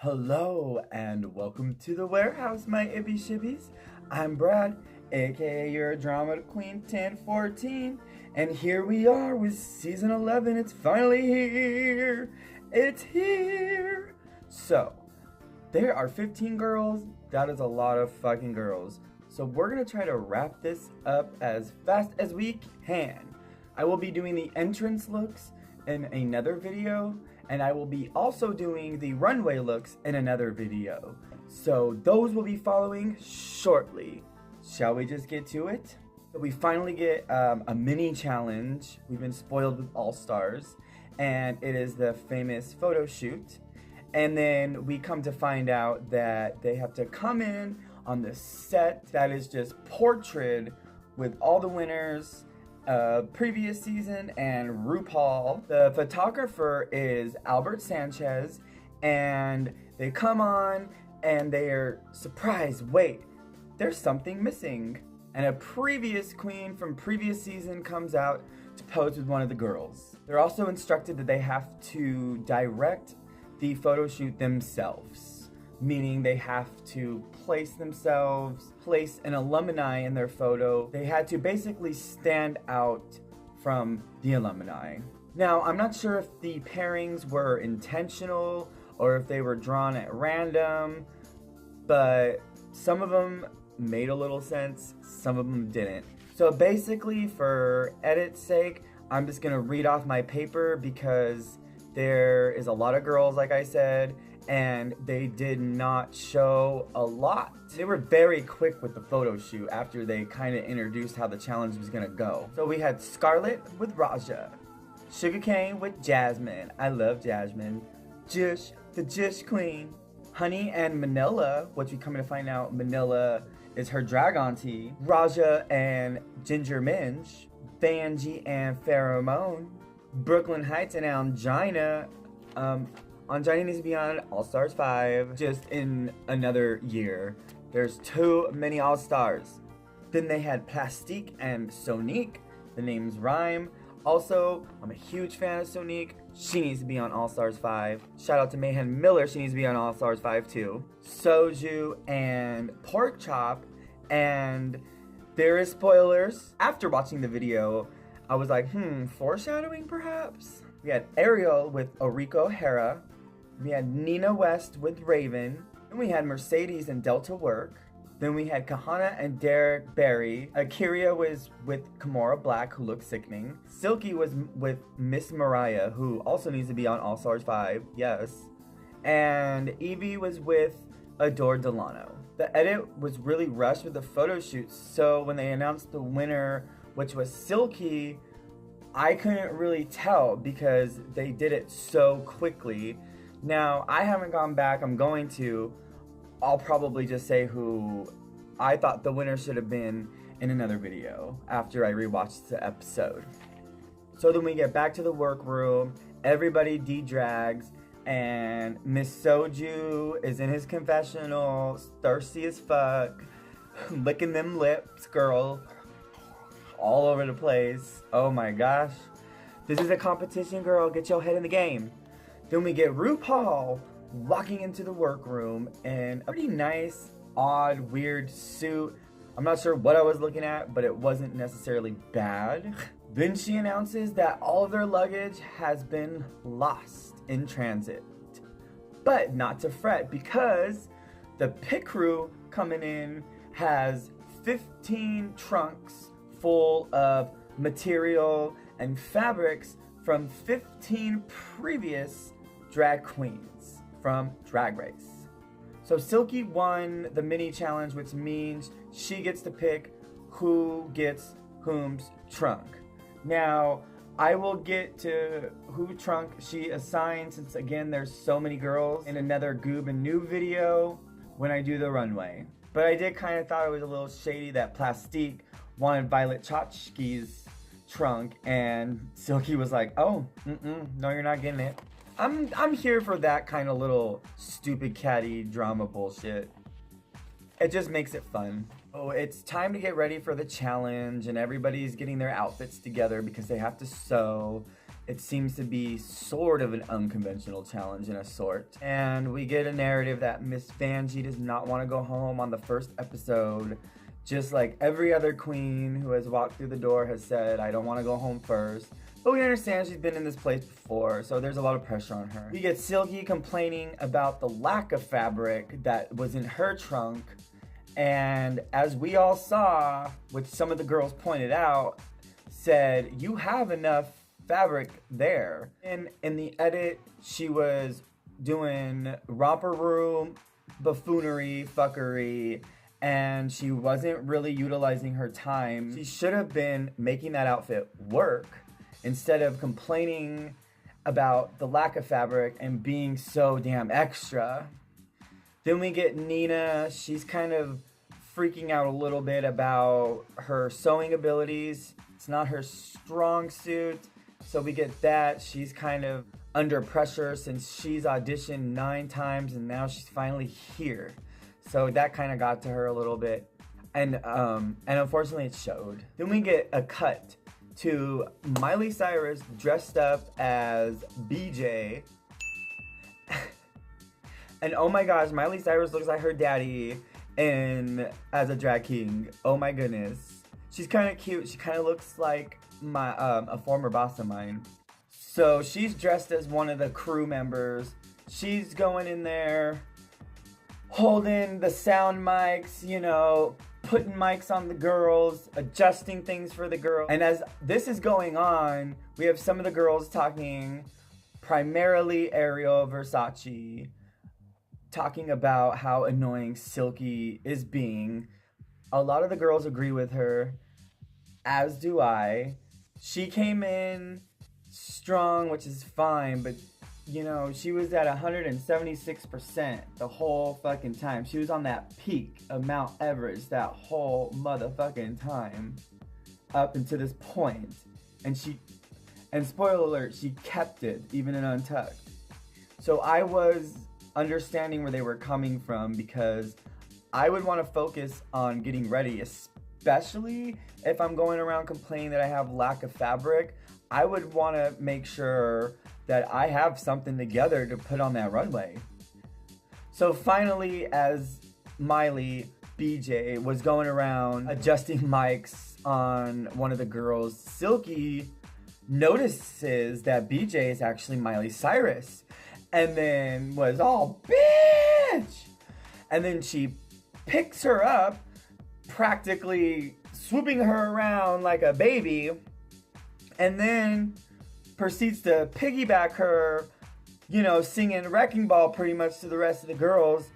Hello and welcome to the Warehouse, my ippy shibbies. I'm Brad, aka your drama queen 1014, and here we are with season 11. It's finally here. It's here. So, there are 15 girls. That is a lot of fucking girls. So we're gonna try to wrap this up as fast as we can. I will be doing the entrance looks in another video, and I will be also doing the runway looks in another video. So those will be following shortly. Shall we just get to it? So we finally get a mini challenge. We've been spoiled with All Stars, and it is the famous photo shoot. And then we come to find out that they have to come in on the set that is just portrayed with all the winners previous season and RuPaul. The photographer is Albert Sanchez, and they come on and they are surprised. Wait, there's something missing. And a previous queen from previous season comes out to pose with one of the girls. They're also instructed that they have to direct the photo shoot themselves, meaning they have to place an alumni in their photo. They had to basically stand out from the alumni. Now, I'm not sure if the pairings were intentional or if they were drawn at random, but some of them made a little sense, some of them didn't. So basically, for edit's sake, I'm just gonna read off my paper because there is a lot of girls, like I said, and they did not show a lot. They were very quick with the photo shoot after they kind of introduced how the challenge was gonna go. So we had Scarlett with Raja, Sugarcane with Jasmine. I love Jasmine. Jush, the Jush Queen. Honey and Manila, which we come to find out Manila is her drag auntie. Raja and Ginger Minge. Vanjie and Pheromone. Brooklyn Heights and Angina. Angina needs to be on All Stars 5 just in another year. There's too many All Stars. Then they had Plastique and Sonique. The names rhyme. Also, I'm a huge fan of Sonique. She needs to be on All Stars 5. Shout out to Mayhem Miller. She needs to be on All Stars 5 too. Soju and Pork Chop. And there is spoilers. After watching the video, I was like, foreshadowing perhaps? We had Ariel with Oriko O'Hara. We had Nina West with Raven. Then we had Mercedes and Delta Work. Then we had Kahana and Derek Barry. Akira was with Kimora Black, who looks sickening. Silky was with Miss Mariah, who also needs to be on All Stars 5, yes. And Evie was with Adore Delano. The edit was really rushed with the photo shoot, so when they announced the winner, which was Silky, I couldn't really tell because they did it so quickly. Now, I haven't gone back. I'm going to. I'll probably just say who I thought the winner should have been in another video after I rewatched the episode. So then we get back to the workroom. Everybody de-drags, and Miss Soju is in his confessional, thirsty as fuck, licking them lips, girl, all over the place. Oh my gosh. This is a competition, girl. Get your head in the game. Then we get RuPaul walking into the workroom in a pretty nice, odd, weird suit. I'm not sure what I was looking at, but it wasn't necessarily bad. Then she announces that all of their luggage has been lost in transit. But not to fret, because the pit crew coming in has 15 trunks full of material and fabrics from 15 previous drag queens from Drag Race. So Silky won the mini challenge, which means she gets to pick who gets whom's trunk. Now, I will get to who trunk she assigned, since again there's so many girls, in another Goob and Noob video when I do the runway. But I did kind of thought it was a little shady that Plastique wanted Violet Chachki's trunk, and Silky was like, oh, no, you're not getting it. I'm here for that kind of little stupid catty drama bullshit. It just makes it fun. Oh, it's time to get ready for the challenge, and everybody's getting their outfits together because they have to sew. it seems to be sort of an unconventional challenge in a sort. And we get a narrative that Miss Vanjie does not want to go home on the first episode. Just like every other queen who has walked through the door has said, I don't want to go home first. But we understand she's been in this place before, so there's a lot of pressure on her. We get Silky complaining about the lack of fabric that was in her trunk. And as we all saw, which some of the girls pointed out, said, you have enough fabric there. And in the edit, she was doing romper room, buffoonery, fuckery, and she wasn't really utilizing her time. She should have been making that outfit work instead of complaining about the lack of fabric and being so damn extra. Then we get Nina. She's kind of freaking out a little bit about her sewing abilities. It's not her strong suit. So we get that. She's kind of under pressure since she's auditioned 9 times and now she's finally here. So that kind of got to her a little bit. And unfortunately it showed. Then we get a cut to Miley Cyrus dressed up as BJ. And oh my gosh, Miley Cyrus looks like her daddy as a drag king. Oh my goodness. She's kind of cute. She kind of looks like a former boss of mine. So she's dressed as one of the crew members. She's going in there, holding the sound mics, you know, putting mics on the girls, adjusting things for the girls. And as this is going on, we have some of the girls talking, primarily Ariel Versace, talking about how annoying Silky is being. A lot of the girls agree with her, as do I. She came in strong, which is fine, but you know, she was at 176% the whole fucking time. She was on that peak of Mount Everest that whole motherfucking time up until this point. And spoiler alert, she kept it even in Untucked. So I was understanding where they were coming from because I would want to focus on getting ready, especially if I'm going around complaining that I have lack of fabric. I would want to make sure that I have something together to put on that runway. So finally, as Miley, BJ, was going around adjusting mics on one of the girls, Silky notices that BJ is actually Miley Cyrus. And then was all, bitch! And then she picks her up, practically swooping her around like a baby, and then proceeds to piggyback her, you know, singing Wrecking Ball pretty much to the rest of the girls,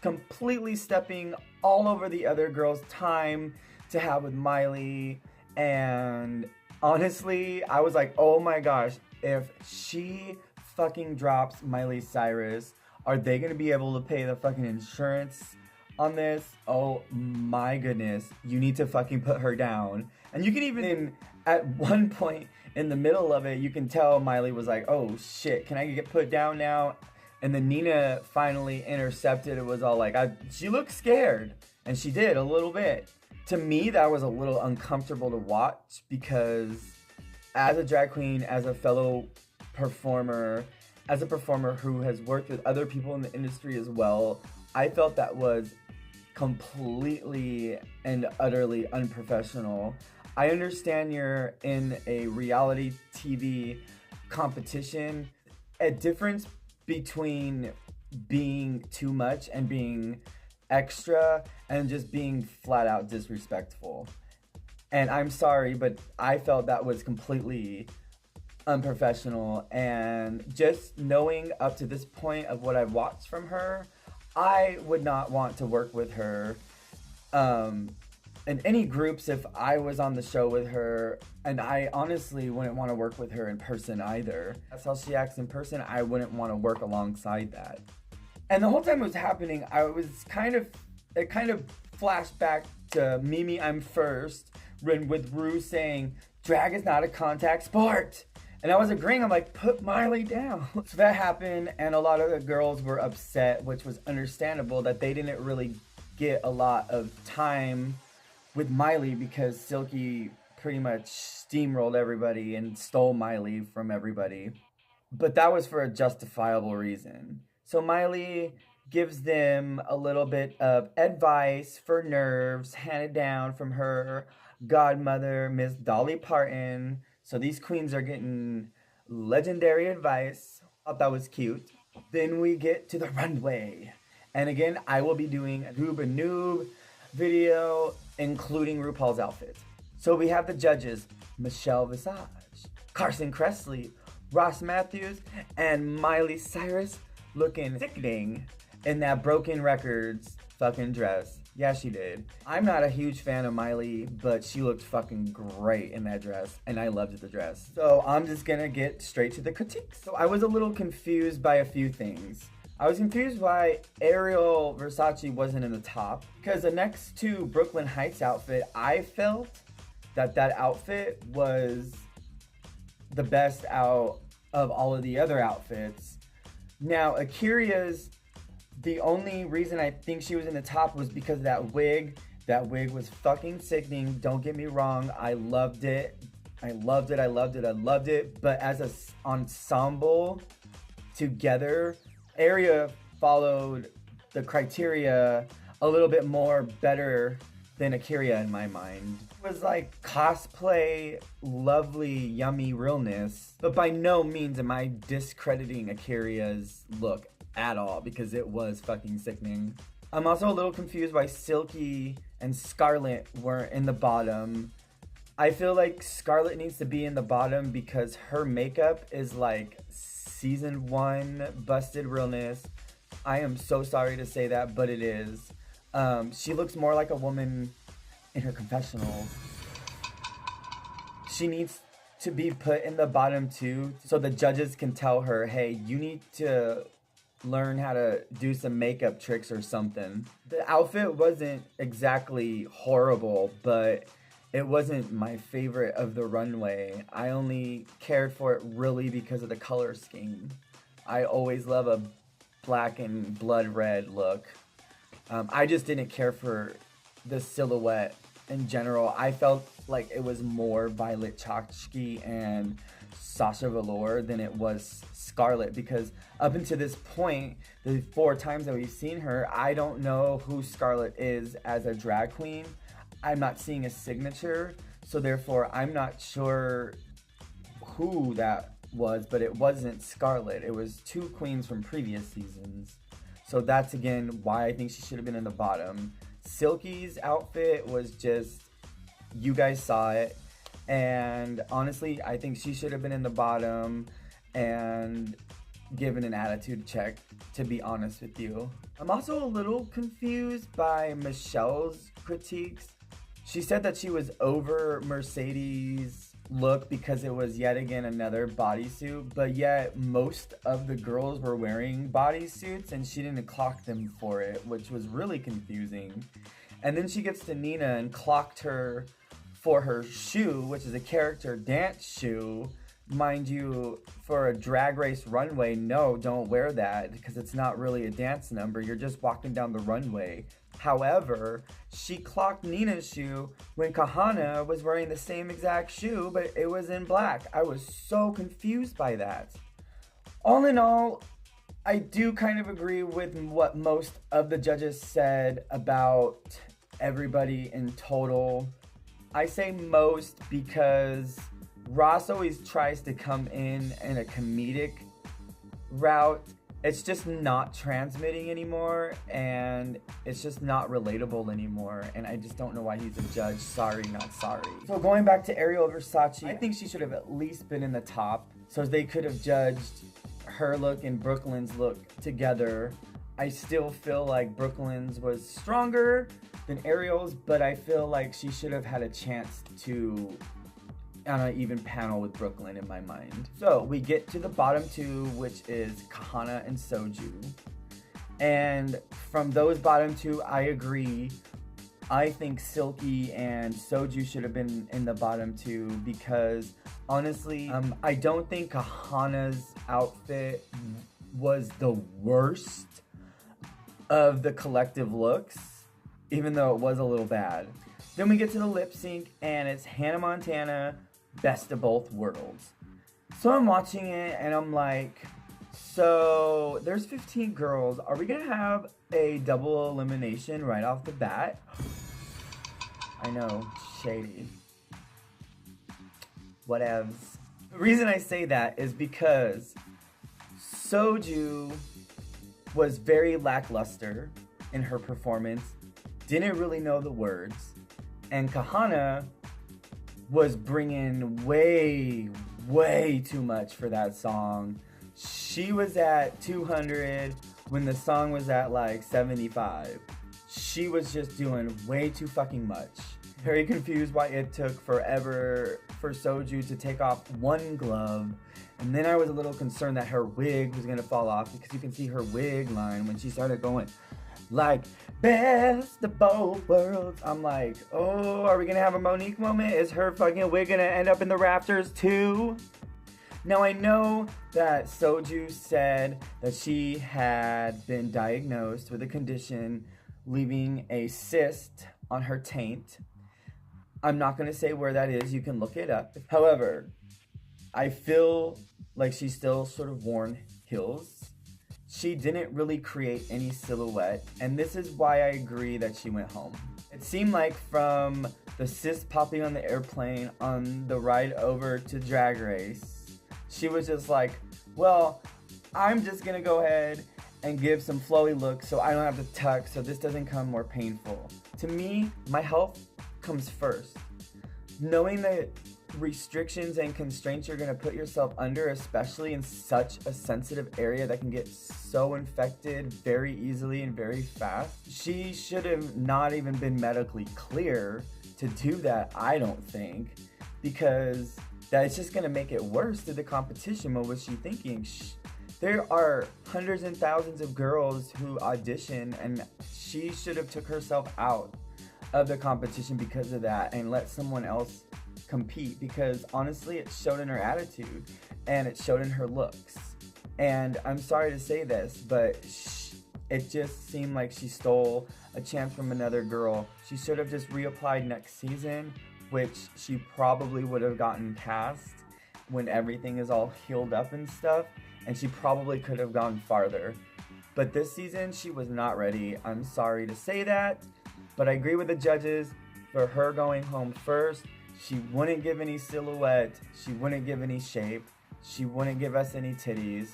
completely stepping all over the other girls' time to have with Miley. And honestly, I was like, oh my gosh, if she fucking drops Miley Cyrus, are they gonna be able to pay the fucking insurance on this? Oh my goodness, you need to fucking put her down. And you can even, at one point in the middle of it, you can tell Miley was like, oh shit, can I get put down now? And then Nina finally intercepted. It was all like, she looked scared. And she did, a little bit. To me, that was a little uncomfortable to watch because as a drag queen, as a fellow performer, as a performer who has worked with other people in the industry as well, I felt that was completely and utterly unprofessional. I understand you're in a reality TV competition. A difference between being too much and being extra and just being flat out disrespectful. And I'm sorry, but I felt that was completely unprofessional. And just knowing up to this point of what I've watched from her, I would not want to work with her in any groups if I was on the show with her. And I honestly wouldn't want to work with her in person either. That's how she acts in person. I wouldn't want to work alongside that. And the whole time it was happening, it kind of flashed back to Mimi I'm First, with Rue saying, drag is not a contact sport. And I was agreeing, I'm like, put Miley down. So that happened, and a lot of the girls were upset, which was understandable that they didn't really get a lot of time with Miley because Silky pretty much steamrolled everybody and stole Miley from everybody. But that was for a justifiable reason. So Miley gives them a little bit of advice for nerves handed down from her godmother, Miss Dolly Parton. So these queens are getting legendary advice. Thought that was cute. Then we get to the runway. And again, I will be doing a Goob and Noob video, including RuPaul's outfit. So we have the judges, Michelle Visage, Carson Kressley, Ross Matthews, and Miley Cyrus looking sickening in that Broken Records fucking dress. Yeah, she did. I'm not a huge fan of Miley, but she looked fucking great in that dress, and I loved the dress. So I'm just gonna get straight to the critiques. So I was a little confused by a few things. I was confused why Ariel Versace wasn't in the top, because the next to Brooklyn Heights outfit, I felt that outfit was the best out of all of the other outfits. Now, Akira's, the only reason I think she was in the top was because of that wig. That wig was fucking sickening. Don't get me wrong. I loved it. I loved it. I loved it. I loved it. But as an ensemble together, Area followed the criteria a little bit more better than Akira in my mind. It was like cosplay, lovely, yummy realness. But by no means am I discrediting Akira's look at all, because it was fucking sickening. I'm also a little confused why Silky and Scarlett weren't in the bottom. I feel like Scarlett needs to be in the bottom because her makeup is like season 1 busted realness. I am so sorry to say that, but it is. She looks more like a woman in her confessionals. She needs to be put in the bottom too, so the judges can tell her, hey, you need to learn how to do some makeup tricks or something. The outfit wasn't exactly horrible, but it wasn't my favorite of the runway. I only cared for it really because of the color scheme. I always love a black and blood red look. I just didn't care for the silhouette in general. I felt like it was more Violet Chachki and Sasha Velour than it was Scarlett, because up until this point, the 4 times that we've seen her, I don't know who Scarlett is as a drag queen. I'm not seeing a signature, so therefore I'm not sure who that was, but it wasn't Scarlett. It was 2 queens from previous seasons. So that's again why I think she should have been in the bottom. Silky's outfit was just, you guys saw it, and honestly I think she should have been in the bottom and given an attitude check, to be honest with you. I'm also a little confused by Michelle's critiques. She said that she was over Mercedes' look because it was yet again another bodysuit, but yet most of the girls were wearing bodysuits and she didn't clock them for it, which was really confusing. And then she gets to Nina and clocked her for her shoe, which is a character dance shoe. Mind you, for a drag race runway, no, don't wear that because it's not really a dance number. You're just walking down the runway. However, she clocked Nina's shoe when Kahana was wearing the same exact shoe, but it was in black. I was so confused by that. All in all, I do kind of agree with what most of the judges said about everybody in total. I say most because Ross always tries to come in a comedic route. It's just not transmitting anymore, and it's just not relatable anymore, and I just don't know why he's a judge. Sorry, not sorry. So going back to Ariel Versace, I think she should have at least been in the top, so they could have judged her look and Brooklyn's look together. I still feel like Brooklyn's was stronger than Ariel's, but I feel like she should have had a chance to on an even panel with Brooklyn in my mind. So we get to the bottom 2, which is Kahana and Soju. And from those bottom 2, I agree. I think Silky and Soju should have been in the bottom 2 because honestly, I don't think Kahana's outfit was the worst of the collective looks, even though it was a little bad. Then we get to the lip sync, and it's Hannah Montana, Best of Both Worlds. So I'm watching it, and I'm like, so there's 15 girls. Are we gonna have a double elimination right off the bat? I know, shady. Whatevs. The reason I say that is because Soju was very lackluster in her performance, didn't really know the words, and Kahana was bringing way too much for that song. She was at 200 when the song was at like 75. She was just doing way too fucking much. Very confused why it took forever for Soju to take off one glove. And then I was a little concerned that her wig was gonna fall off, because you can see her wig line when she started going like, best of both worlds. I'm like, oh, are we gonna have a Monique moment? Is her fucking wig gonna end up in the rafters too? Now I know that Soju said that she had been diagnosed with a condition leaving a cyst on her taint. I'm not gonna say where that is, you can look it up. However, I feel like she still sort of worn heels. She didn't really create any silhouette, and this is why I agree that she went home. It seemed like from the cyst popping on the airplane on the ride over to Drag Race, she was just like, well, I'm just gonna go ahead and give some flowy looks so I don't have to tuck, so this doesn't come more painful. To me, my health comes first. Knowing the restrictions and constraints you're gonna put yourself under, especially in such a sensitive area that can get so infected very easily and very fast. She should have not even been medically clear to do that, I don't think, because that's just gonna make it worse through the competition. What was she thinking? There are hundreds and thousands of girls who audition, and she should have took herself out of the competition because of that and let someone else compete, because honestly it showed in her attitude and it showed in her looks. And I'm sorry to say this, but it just seemed like she stole a chance from another girl. She should have just reapplied next season, which she probably would have gotten past when everything is all healed up and stuff, and she probably could have gone farther. But this season she was not ready. I'm sorry to say that, but I agree with the judges for her going home first. She wouldn't give any silhouette, she wouldn't give any shape, she wouldn't give us any titties.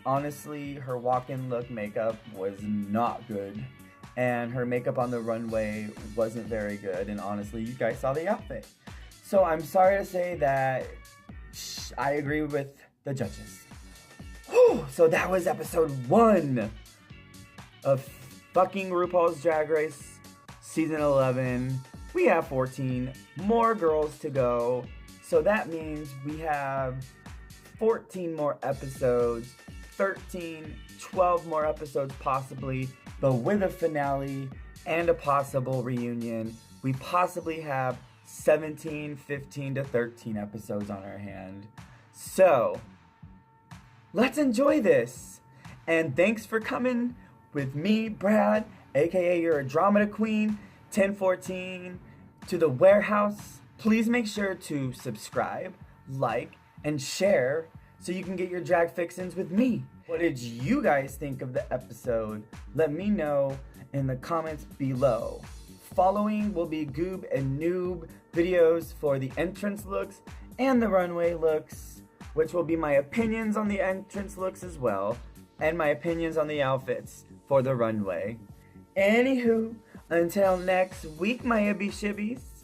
Honestly, her walk-in look makeup was not good, and her makeup on the runway wasn't very good, and honestly, you guys saw the outfit. So I'm sorry to say that I agree with the judges. Whew, so that was episode 1 of fucking RuPaul's Drag Race season 11. We have 14 more girls to go, so that means we have 14 more episodes, 13, 12 more episodes possibly, but with a finale and a possible reunion, we possibly have 17, 15 to 13 episodes on our hand. So, let's enjoy this. And thanks for coming with me, Brad, aka You're a Drama Queen, 1014, to the Warehouse. Please make sure to subscribe, like, and share so you can get your drag fixins with me. What did you guys think of the episode? Let me know in the comments below. Following will be Goob and Noob videos for the entrance looks and the runway looks, which will be my opinions on the entrance looks as well, and my opinions on the outfits for the runway. Anywho, until next week, my Ibby Shibbies.